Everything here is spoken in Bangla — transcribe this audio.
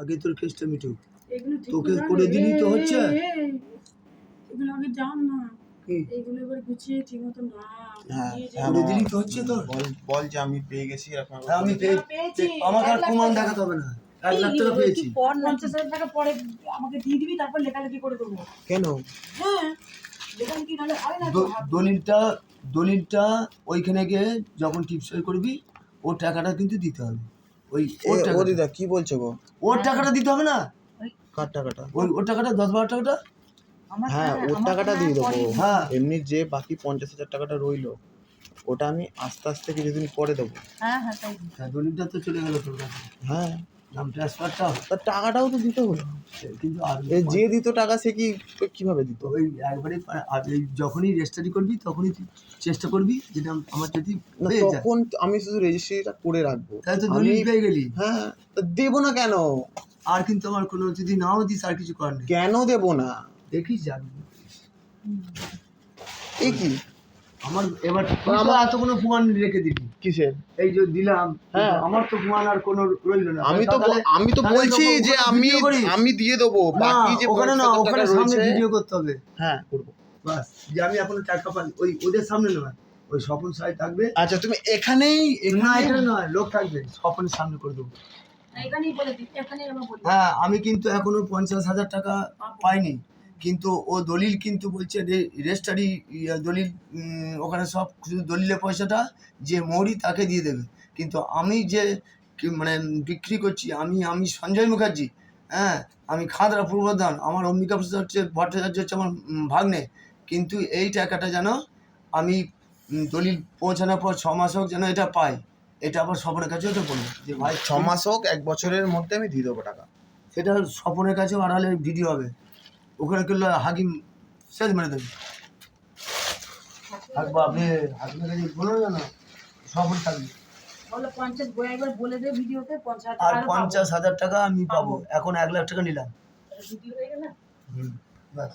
আগে তোর কেসটা মিটুক। এগুলো ঠিক তোকে করে করে দিলি তো হচ্ছে। এগুলো আগে জান না, এগুলো এবার গুছিয়ে ঠিক মতো না হ্যাঁ করে দিলি তো হচ্ছে তোর। বল যে আমি পেয়ে গেছি এরকম হ্যাঁ, আমি পেয়েছি। আমাকে আর প্রমাণ দেখাতে হবে না, 1 লাখ টাকা পেয়েছি। 50,000 টাকা পরে আমাকে দিয়ে দিবি, তারপর লেখালেখি করে দেবো। কেন? হ্যাঁ, লেখালেখি নাহলে হয় না তো। দলিলটা ওইখানে গিয়ে যখন টিপসই করবি ওর টাকাটা কিন্তু দিতে হবে। ওর ও টাকা দিদা কি বলছো গো? ওর টাকাটা দিতে হবে না, কার টাকাটা? ওর টাকাটা 10-12 টাকাটা। হ্যাঁ ওর টাকাটা দিয়ে দেবো। হ্যাঁ। এমনি যে বাকি 50,000 টাকাটা রইলো ওটা আমি আস্তে আস্তে কিছুদিন পরে দেবো। তাই দলিলটা তো চলে গেল তোর কাছে, হ্যাঁ নাম ট্রান্সফারটা। তার টাকাটাও তো দিতে হলো। কিন্তু আর যে দিত টাকা সে কি কিভাবে দিত? ওই একবারে যখনই রেজিস্ট্রি করবি তখনই তুই চেষ্টা করবি যেটা আমার যদি না হয়ে যায়। তখন আমি শুধু রেজিস্ট্রিটা করে রাখবো। তাহলে তো দলিল পেয়ে গেলি। হ্যাঁ তা দেবো না কেন? আর কিন্তু আমার কোনো যদি নাও দিস আর কিছু করার নেই। কেন দেবো না? দেখিস যাবি। এই কি আমার এবার আমার এত কোনো প্রমাণ রেখে দিবি কিসের? এই যে দিলাম, হ্যাঁ। আমার তো প্রমাণ আর কোনো রইল না। আমি তো তাহলে বলছি তো যে ওখানে আমি ভিডিও করিস। আমি দিয়ে দেবো বাকি যে ওখানে না, 50,000 ওখানে টাকা সামনে রয়েছে। ভিডিও করতে হবে। হ্যাঁ করবো। বাস, যে আমি এখনো টাকা পাই ওই ওদের সামনে নয়, ওই স্বপন সাই থাকবে। আচ্ছা তুমি এখানেই না এটা নয়, লোক থাকবে, স্বপনের সামনে করে দেবো। এখানেই বলে দিই, এখানেই আমার বলি। হ্যাঁ, আমি কিন্তু এখনো 50,000 টাকা পাইনি, কিন্তু ও দলিল কিন্তু বলছে রেজিস্ট্রি দলিল, ওখানে সব শুধু দলিলের পয়সাটা যে মৌরি তাকে দিয়ে দেবে। কিন্তু আমি যে মানে বিক্রি করছি, আমি সঞ্জয় মুখার্জি, হ্যাঁ, আমি খাদরা পূর্ব বর্ধমান, আমার অম্বিকা ভট্টাচার্য হচ্ছে আমার ভাগ্নে। কিন্তু এই টাকাটা যেন আমি দলিল পৌঁছানোর পর 6 মাস হোক যেন এটা পাই। এটা আবার স্বপনের কাছেও তো বলবো যে ভাই 6 মাস হোক 1 বছরের মধ্যে আমি দিয়ে দেবো টাকা। সেটা স্বপনের কাছেও আড়ালে ভিডিও হবে, ওখানে করলে হাকিম শেষ মেরে দেবে। থাকবো আপনি হাকিমের কাছে বলো না, স্বপন থাকবে। বলো 50 বই একবার বলে দে ভিডিওতে 50,000 আর টাকা 50,000 টাকা আমি পাবো, এখন 1 লাখ টাকা নিলাম। ভিডিও হয়ে গেল। ব্যাস।